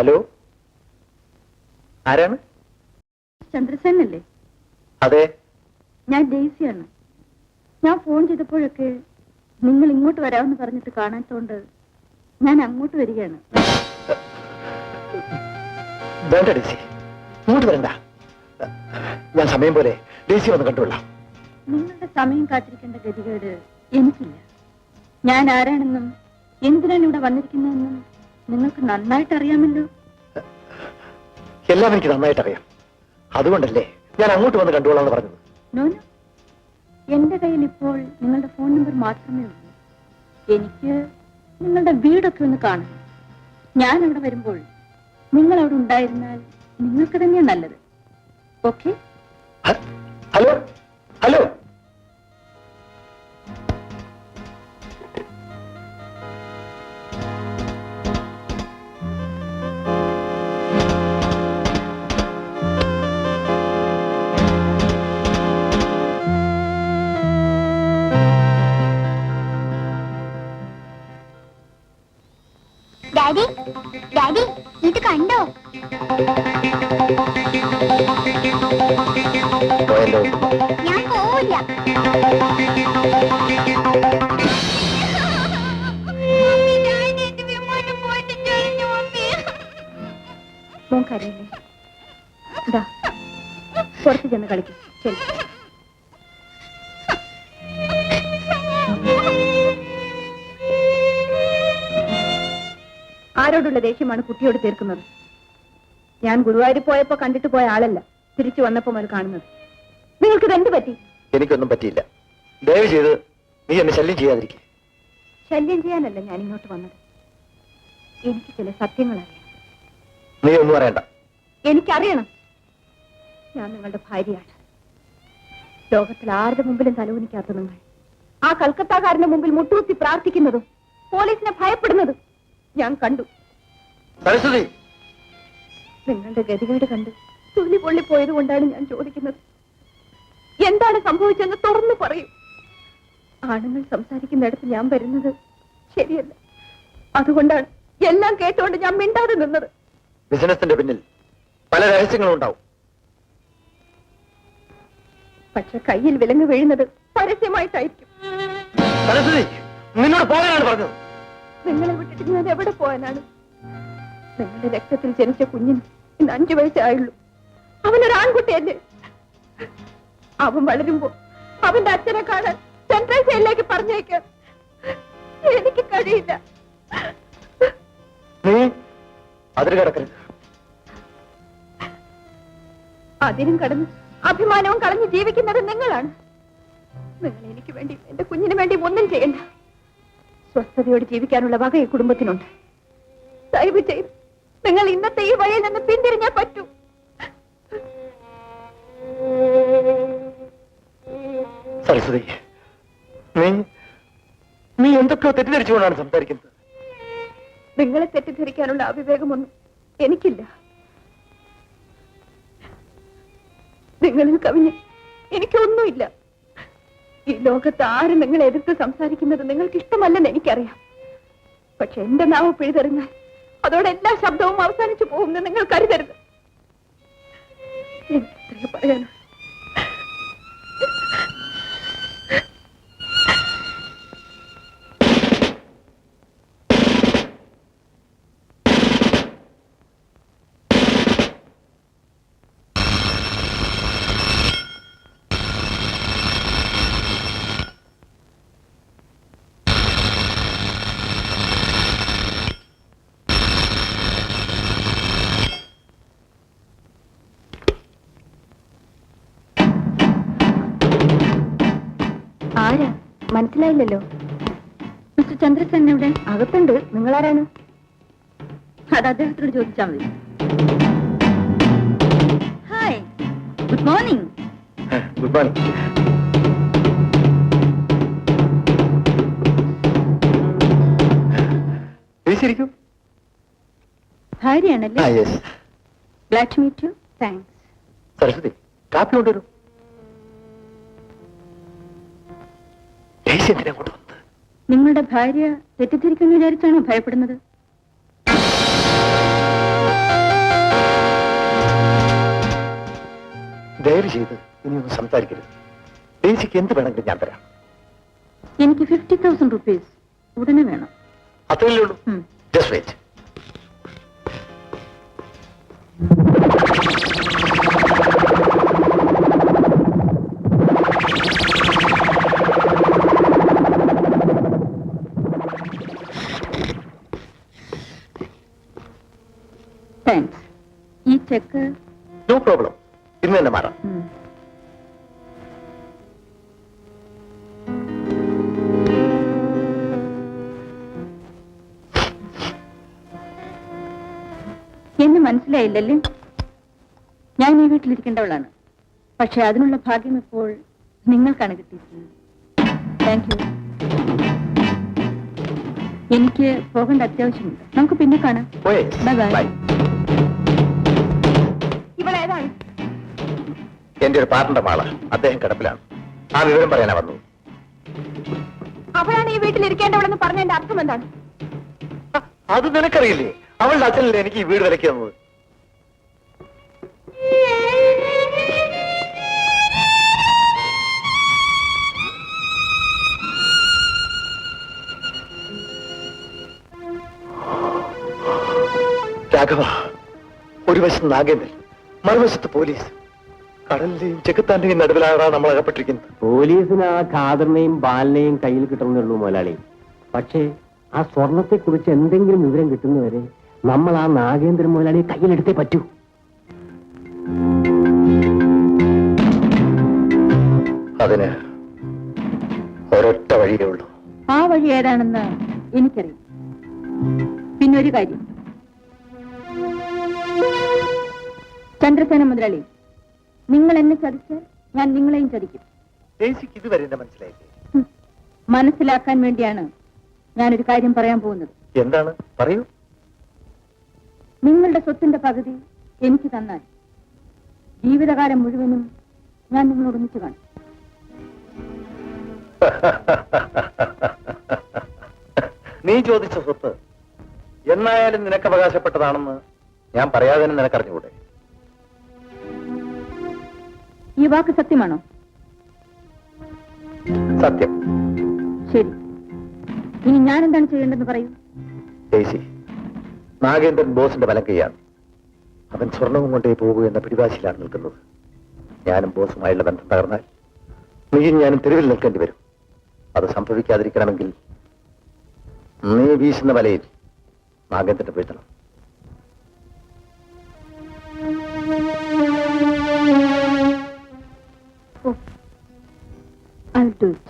Hello, ആരാണ്? ചന്ദ്രസേനല്ലേ? അതെ, ഞാൻ ഡെയ്സിയാണ്. ഞാൻ ഫോൺ ചെയ്തപ്പോഴൊക്കെ നിങ്ങൾ ഇങ്ങോട്ട് വരാമെന്ന് പറഞ്ഞിട്ട് കാണാത്തോണ്ട് ഞാൻ അങ്ങോട്ട് വരികയാണ്. വേണ്ട ഡെയ്സി, ഇങ്ങോട്ട് വരണ്ട. ഞാൻ സമയം പോലെ ഡെയ്സി വന്ന് കണ്ടുകൊള്ളാം. നിങ്ങളുടെ സമയം കാത്തിരിക്കേണ്ട ഗതികേട് എനിക്കില്ല. ഞാൻ ആരാണെന്നും എന്തിനാണ് ഇവിടെ വന്നിരിക്കുന്നതെന്നും നിങ്ങൾക്ക് നന്നായിട്ട് അറിയാമല്ലോ. എല്ലാം എനിക്ക് നന്നായിട്ട് അറിയാം. അതുകൊണ്ടല്ലേ ഞാൻ അങ്ങോട്ട് വന്ന് കണ്ടുകൊള്ളാന്ന് പറഞ്ഞത്. നോനു, എന്റെ കയ്യിൽ ഇപ്പോൾ നിങ്ങളുടെ ഫോൺ നമ്പർ മാത്രമേ ഉള്ളൂ. എനിക്ക് നിങ്ങളുടെ വീടൊക്കെ ഒന്ന് കാണണം. ഞാൻ അവിടെ വരുമ്പോൾ നിങ്ങൾ അവിടെ ഉണ്ടായിരുന്നാൽ നിങ്ങൾക്ക് തന്നെയാണ് നല്ലത്. Okay? Hello hello, daddy, daddy, ഇത് കണ്ടോ? പോയല്ലോ. ഞാൻ പോവില്ല. മോൻ കരയില്ലേ? ഇതാ പുറത്ത് ചെന്ന് കളിക്കും. ശരി. ആരോടുള്ള ദേഷ്യമാണ് കുട്ടിയോട് തീർക്കുന്നത്? ഞാൻ ഗുരുവായൂർ പോയപ്പോ കണ്ടിട്ട് പോയ ആളല്ല, തിരിച്ചു വന്നപ്പോ മുതൽ കാണുന്നത്. നിങ്ങൾക്ക് എന്ത് പറ്റി? എനിക്കൊന്നും പറ്റിയില്ല. ദയവ് ചെയ്ത് നീ എന്നെ ശല്യം ചെയ്യാതിരിക്കെ. ശല്യം ചെയ്യാനല്ല ഞാൻ ഇങ്ങോട്ട് വന്നത്. എനിക്ക് ചില സത്യങ്ങൾ അറിയാം. നീ ഒന്നും അറിയണ്ട. എനിക്കറിയണം. ഞാൻ നിങ്ങളുടെ ഭാര്യയാണ്. ലോകത്തിൽ ആരുടെ മുമ്പിലും തലകുനിക്കാത്ത നിങ്ങൾ ആ കൽക്കത്താക്കാരന്റെ മുമ്പിൽ മുട്ടുകുത്തി പ്രാർത്ഥിക്കുന്നതും പോലീസിനെ ഭയപ്പെടുന്നതും ഞാൻ കണ്ടു. സരസ്വതി, നിങ്ങളുടെ ഗതികേട് കണ്ട് തൊലി പൊള്ളിപ്പോയത് കൊണ്ടാണ് ഞാൻ ചോദിക്കുന്നത്. എന്താണ് സംഭവിച്ചെന്ന് തുറന്നു പറയൂ. ആണുങ്ങൾ സംസാരിക്കുന്നിടത്ത് ഞാൻ വരുന്നത് ശരിയല്ല. അതുകൊണ്ടാണ് എല്ലാം കേട്ടുകൊണ്ട് ഞാൻ മിണ്ടാതെ നിന്നത്. ബിസിനസിന്റെ പിന്നിൽ പല രഹസ്യങ്ങളും ഉണ്ടാവും. പക്ഷെ കയ്യിൽ വിലങ്ങ് വീഴുന്നത് പരസ്യമായിട്ടായിരിക്കും. സരസ്വതി, നിന്നോട് പോകാനാണ് പറഞ്ഞത്. നിങ്ങളെ വിട്ടിട്ട് ഞാൻ എവിടെ പോകാനാണ്? നിങ്ങളുടെ രക്തത്തിൽ ജനിച്ച കുഞ്ഞിന് ഇന്ന് 5 വയസ്സേ ആയുള്ളൂ. അവനൊരു ആൺകുട്ടിയല്ലേ? അവൻ വളരുമ്പോ അവന്റെ അച്ഛനെ കാണാൻ സെൻട്രൽ ജയിലിലേക്ക് പറഞ്ഞേക്കാൻ എനിക്ക് കഴിയില്ല. നീ അതിന് കിടക്കരുത്. അതിനും കടന്ന് അഭിമാനവും കളഞ്ഞ് ജീവിക്കുന്നത് നിങ്ങളാണ്. നിങ്ങൾ എനിക്ക് വേണ്ടി എന്റെ കുഞ്ഞിന് വേണ്ടി ഒന്നും ചെയ്യണ്ട. സ്വസ്ഥതയോട് ജീവിക്കാനുള്ള വക ഈ കുടുംബത്തിനുണ്ട്. ദയവ് ചെയ്ത് നിങ്ങൾ ഇന്നത്തെ ഈ വഴിയിൽ നിന്ന് പിന്തിരിഞ്ഞാൽ പറ്റൂ. സരസ്വതി, നീ എന്തൊക്കെയോ തെറ്റിദ്ധരിച്ചുകൊണ്ടാണ് സംസാരിക്കുന്നത്. നിങ്ങളെ തെറ്റിദ്ധരിക്കാനുള്ള അവിവേകമൊന്നും എനിക്കില്ല. നിങ്ങളിൽ കവിഞ്ഞ് എനിക്കൊന്നുമില്ല. ഈ ലോകത്ത് ആരും നിങ്ങളെ എതിർത്ത് സംസാരിക്കുന്നത് നിങ്ങൾക്ക് ഇഷ്ടമല്ലെന്ന് എനിക്കറിയാം. പക്ഷെ എന്റെ നാവ് പിഴുതെറിഞ്ഞാൽ അതോടെ എല്ലാ ശബ്ദവും അവസാനിച്ചു പോകുമെന്ന് നിങ്ങൾ കരുതരുത്. എനിക്ക് ഇത്രയേ പറയാനുള്ളൂ. ആരാ? മനസ്സിലായില്ലല്ലോ. മിസ്റ്റർ ചന്ദ്രസേന എവിടെ? അകത്തുണ്ട്. നിങ്ങളാരാണ്? അത് അദ്ദേഹത്തോട് ചോദിച്ചാൽ മതി. Hi, good morning. Good morning. ശരിക്കും ഭാര്യയാണല്ലേ? Glad to meet you. Thanks. Saraswati, കാപ്പി കൊണ്ടുവരും. നിങ്ങളുടെ ഭാര്യ തെറ്റിദ്ധരിക്കുന്നു വിചാരിച്ചാണോ ഭയപ്പെടുന്നത്? ദയവ് ചെയ്ത് ഇനിയൊന്നും സംസാരിക്കരുത്. ഡേസിക്ക് എന്ത് വേണമെങ്കിലും ഞാൻ തരാം. എനിക്ക് 50,000 റുപ്പീസ് ഉടനെ വേണം. അത്രയല്ലേ ഉള്ളൂ. Just wait. താങ്ക്സ്. ഈ ചെക്ക് നോ പ്രോബ്ലം. ഇന്ന് തന്നെ മാറാം. എന്നെ മനസ്സിലായില്ലല്ലേ? ഞാൻ ഈ വീട്ടിലിരിക്കേണ്ടവളാണ്. പക്ഷെ അതിനുള്ള ഭാഗ്യം ഇപ്പോൾ നിങ്ങൾക്കാണ് കിട്ടിയിരിക്കുന്നത്. Thank you. എനിക്ക് പോകേണ്ട അത്യാവശ്യമുണ്ട്. നമുക്ക് പിന്നെ കാണാം. Bye bye. ഇവളേതാണ്? എന്റെ ഒരു പാർട്ണറുടെ മാള്. അദ്ദേഹം കിടപ്പിലാണ്. ആ വിവരം പറയാനാ വന്നു. അവളാണ് ഈ വീട്ടിൽ ഇരിക്കേണ്ടവളെന്ന് പറഞ്ഞതിന്റെ അർത്ഥം എന്താണ്? അത് നിനക്കറിയില്ലേ? അവളുടെ അച്ഛനല്ലേ എനിക്ക് ഈ വീട് വിലക്കി തന്നത്. രാഘവ, ഒരു വശത്ത് നാഗേന്ദ്രൻ, മറുവശത്ത് പോലീസ്. കടലിന്റെയും ചെകുത്താന്റെയും നടുവിലാണ് നമ്മൾ അകപ്പെട്ടിരിക്കുന്നത്. പോലീസിന് ആ ഖാദറിനെയും ബാലിനെയും കയ്യിൽ കിട്ടുന്നുള്ളൂ മുതലാളി. പക്ഷേ ആ സ്വർണത്തെ കുറിച്ച് എന്തെങ്കിലും വിവരം കിട്ടുന്നവരെ നമ്മൾ ആ നാഗേന്ദ്രൻ മുതലാളിയെ കയ്യിലെടുത്തേ പറ്റൂ. അതിന് ഒരൊറ്റ വഴിയേ ഉള്ളൂ. ആ വഴി ഏതാണെന്ന് എനിക്കറിയാം. പിന്നെ ഒരു കാര്യം, ചന്ദ്രസേന മുതലാളി, നിങ്ങൾ എന്നെ ചതിച്ചാൽ ഞാൻ നിങ്ങളെയും ചതിക്കും. ഡേസിക്ക് ഇതുവരെ എന്നെ മനസ്സിലായില്ലേ? മനസ്സിലാക്കാൻ വേണ്ടിയാണ് ഞാനൊരു കാര്യം പറയാൻ പോകുന്നത്. എന്താണ്? പറയൂ. നിങ്ങളുടെ സ്വത്തിന്റെ പകുതി എനിക്ക് തന്നാൽ ജീവിതകാലം മുഴുവനും ഞാൻ നിങ്ങളോട് ഒന്നിച്ചു കാണും. നീ ചോദിച്ച സ്വത്ത് എന്നായാലും നിനക്ക് അവകാശപ്പെട്ടതാണെന്ന് ഞാൻ പറയാതെ തന്നെ നിനക്കറിഞ്ഞുകൂടെ? ഈ വാക്ക് സത്യമാണോ? സത്യം. ശരി, ഇനി ഞാൻ എന്താണ് ചെയ്യേണ്ടതെന്ന് പറയൂ. ഡേസി, നാഗേന്ദ്രൻ ബോസിന്റെ വലം കൈയാണ്. അവൻ സ്വർണവും കൊണ്ടേ പോകൂ എന്ന പിടിവാശിയിലാണ് നിൽക്കുന്നത്. ഞാനും ബോസുമായുള്ള ബന്ധം തകർന്നാൽ നീയും ഞാനും തെരുവിൽ നിൽക്കേണ്ടി വരും. അത് സംഭവിക്കാതിരിക്കണമെങ്കിൽ നീ വീശുന്ന വലയിൽ നാഗേന്ദ്രനെ വീഴ്ത്തണം. I'll do it.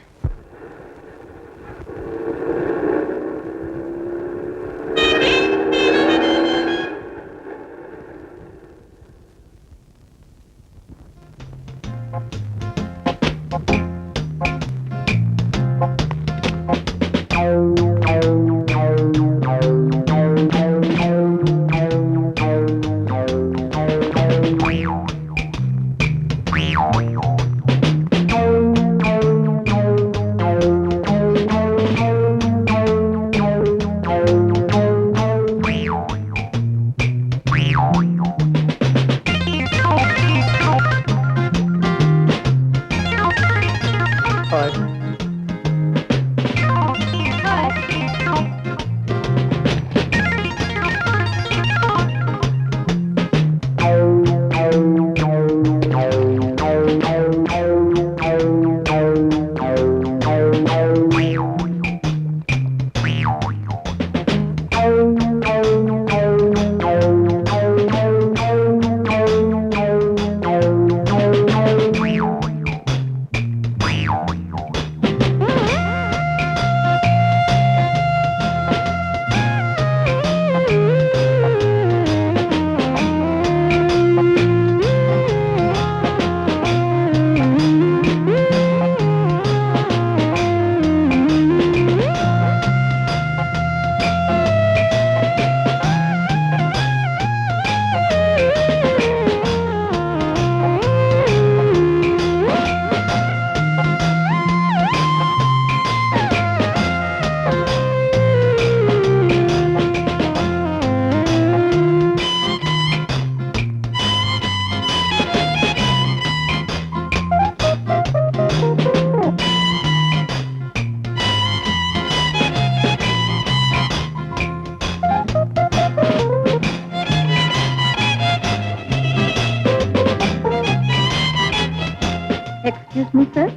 Excuse me sir.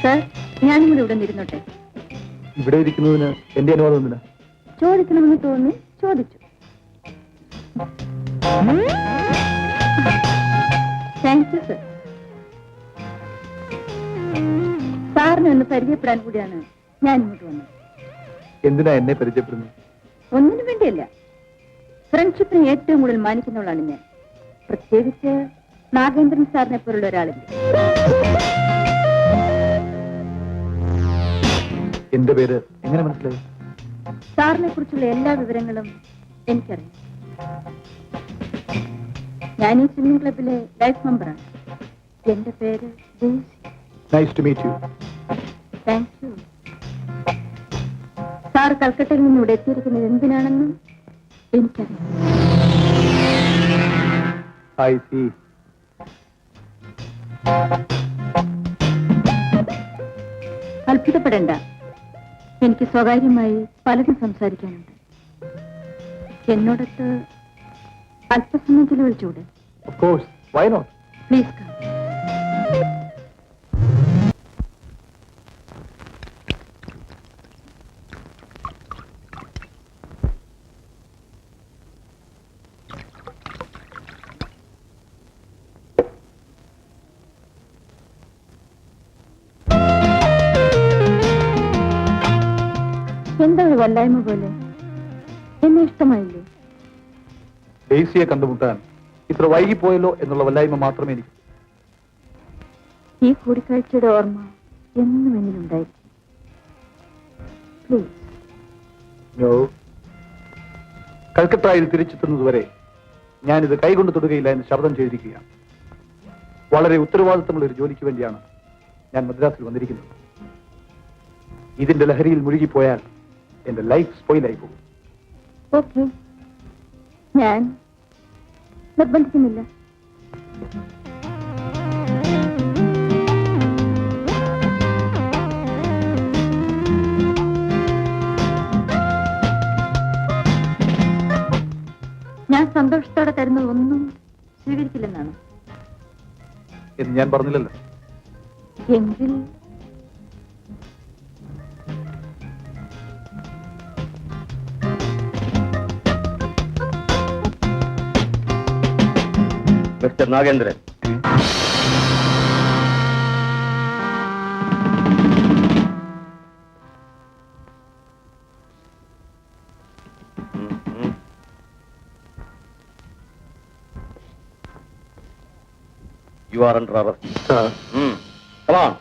Sir, ഞാനും കൂടി ഇവിടെ നിന്നിരുന്നോട്ടെ. ഇവിടെ ഇരിക്കുന്നതിന് എന്റെ അനുവാദം ഒന്നില്ല. ചോദിക്കണമെന്ന് തോന്നി ചോദിച്ചു. Thank you sir. സാറിനെ ഒന്ന് പരിചയപ്പെടാൻ കൂടിയാണ് ഞാൻ ഇങ്ങോട്ട് വന്നത്. എന്തിനാ എന്നെ പരിചയപ്പെടുന്നത്? ഒന്നിനു വേണ്ടിയല്ല. ഫ്രണ്ട്ഷിപ്പിനെ ഏറ്റവും കൂടുതൽ മാനിക്കുന്നവളാണ് ഞാൻ. പ്രത്യേകിച്ച് നാഗേന്ദ്രൻ സാറിനെ പോലുള്ള ഒരാളിന്റെ. എന്റെ പേര് എങ്ങനെ മനസ്സിലായി? സാറിനെ കുറിച്ചുള്ള എല്ലാ വിവരങ്ങളും എനിക്കറിയാം. ഞാൻ ഈ സ്വിമ്മിംഗ് ക്ലബിലെ ലൈഫ് മെമ്പറാണ്. എന്റെ പേര് Daisy. Nice to meet you. Thank you. Sir കൽക്കട്ടയിൽ നിന്ന് ഇവിടെ എത്തിയിരിക്കുന്നത് എന്തിനാണെന്നും എനിക്കറിയാം. I see. അത്ഭുതപ്പെടേണ്ട. എനിക്ക് സ്വകാര്യമായി പലതും സംസാരിക്കാനുണ്ട്. എന്നോടൊത്ത് അല്പസമയം ചിലവഴിച്ചൂടെ? Of course. Why not? Please come. എന്താ ഒരു വല്ലായ്മ പോലെ? എന്നെ ഇഷ്ടമായില്ലേ? ഡെയ്സിയെ കണ്ടുമുട്ടാൻ ഇത്ര വൈകിപ്പോയല്ലോ എന്നുള്ള വല്ലായ്മ മാത്രമേ എനിക്ക്. ഈ കൂടിക്കാഴ്ചയുടെ ഓർമ്മ എന്നും എന്നിലുണ്ടായിരിക്കും. പ്ലീസ്. No. കൽക്കട്ടയിൽ തിരിച്ചെത്തുന്നതുവരെ ഞാനിത് കൈകൊണ്ട് തൊടുകയില്ല എന്ന് ശബ്ദം ചെയ്തിരിക്കുകയാണ്. വളരെ ഉത്തരവാദിത്തമുള്ള ഒരു ജോലിക്ക് വേണ്ടിയാണ് ഞാൻ മദ്രാസിൽ വന്നിരിക്കുന്നത്. ഇതിന്റെ ലഹരിയിൽ മുഴുകിപ്പോയാൽ എന്റെ ലൈഫ് സ്പോയിലായി പോകും. ഓക്കെ, ഞാൻ നിർബന്ധിക്കുന്നില്ല. ഞാൻ സന്തോഷത്തോടെ തരുന്നത് ഒന്നും സ്വീകരിക്കില്ലെന്നാണ്. എന്ന് ഞാൻ പറഞ്ഞില്ലല്ലോ. എങ്കിൽ mister Nagendran, you are under arrest. Sir. Come on.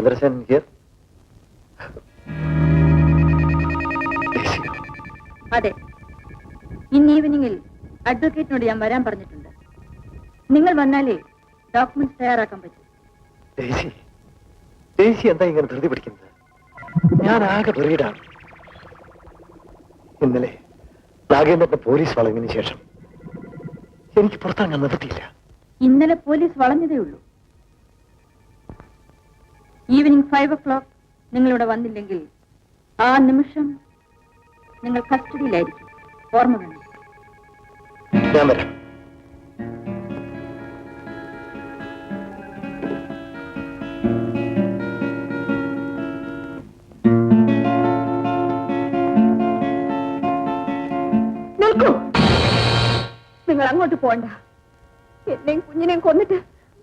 Everson here? അതെ, ഇന്ന് ഈവനിങ്ങിൽ അഡ്വക്കേറ്റിനോട് ഞാൻ വരാൻ പറഞ്ഞിട്ടുണ്ട്. നിങ്ങൾ വന്നാലേ ഡോക്യുമെന്റ്സ് തയ്യാറാക്കാൻ പറ്റും. ഡേസി എന്താ ഇങ്ങനെ ധൃതി പിടിക്കുന്നത്? ഞാൻ ആകെ വെറിയിടാണ്. ഇന്നലെ നാഗേന്ദ്രന്റെ പോലീസ് വളവിന് ശേഷം എനിക്ക് പുറത്തിറങ്ങാൻ നിവൃത്തിയില്ല. ഇന്നലെ പോലീസ് വളഞ്ഞതേ ഉള്ളൂ. ഈവനിങ് 5 o'clock നിങ്ങളിവിടെ വന്നില്ലെങ്കിൽ ആ നിമിഷം നിങ്ങൾ കസ്റ്റഡിയിലായിരിക്കും. ഓർമ്മ വേണം. ഞാൻ വരാം. നിൽക്കൂ. നിങ്ങൾ അങ്ങോട്ട് പോണ്ട. എന്നെയും കുഞ്ഞിനെയും കൊന്നിട്ട്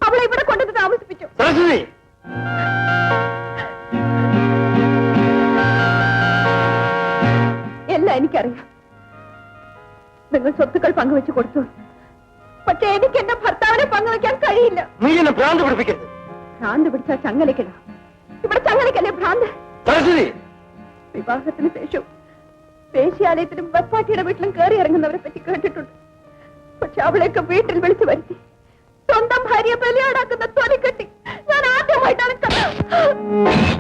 അവളെ ഇവിടെ കൊണ്ടിട്ട് താമസിപ്പിച്ചു. സരസ്വതി, എല്ലാം എനിക്കറിയാം. നിങ്ങൾ സ്വത്തുക്കൾ പങ്കുവെച്ച് കൊടുത്തു. പക്ഷെ എനിക്ക് എന്റെ ഭർത്താവിനെ പങ്കുവെക്കാൻ കഴിയില്ല. നീ എന്നെ ഭ്രാന്ത് പഠിപ്പിക്കരുത്. ഭ്രാന്ത് പിടിച്ചാൽ ചങ്ങലയ്ക്കല. ഇവിടെ ചങ്ങലയ്ക്കല്ലേ ഭ്രാന്ത്? സരസ്വതി, വിവാഹത്തിന് ശേഷം ദേശീയാലയത്തിലും വെപ്പാട്ടിയുടെ വീട്ടിലും കയറി ഇറങ്ങുന്നവരെ പറ്റി കേട്ടിട്ടുണ്ട്. പക്ഷെ അവളെയൊക്കെ വീട്ടിൽ വിളിച്ചു വരുത്തി സ്വന്തം ഭാര്യയെ ബലിയാടാക്കുന്ന തൊലിക്കെട്ടി ഞാൻ ആദ്യമായിട്ടാണ് കണ്ടത്.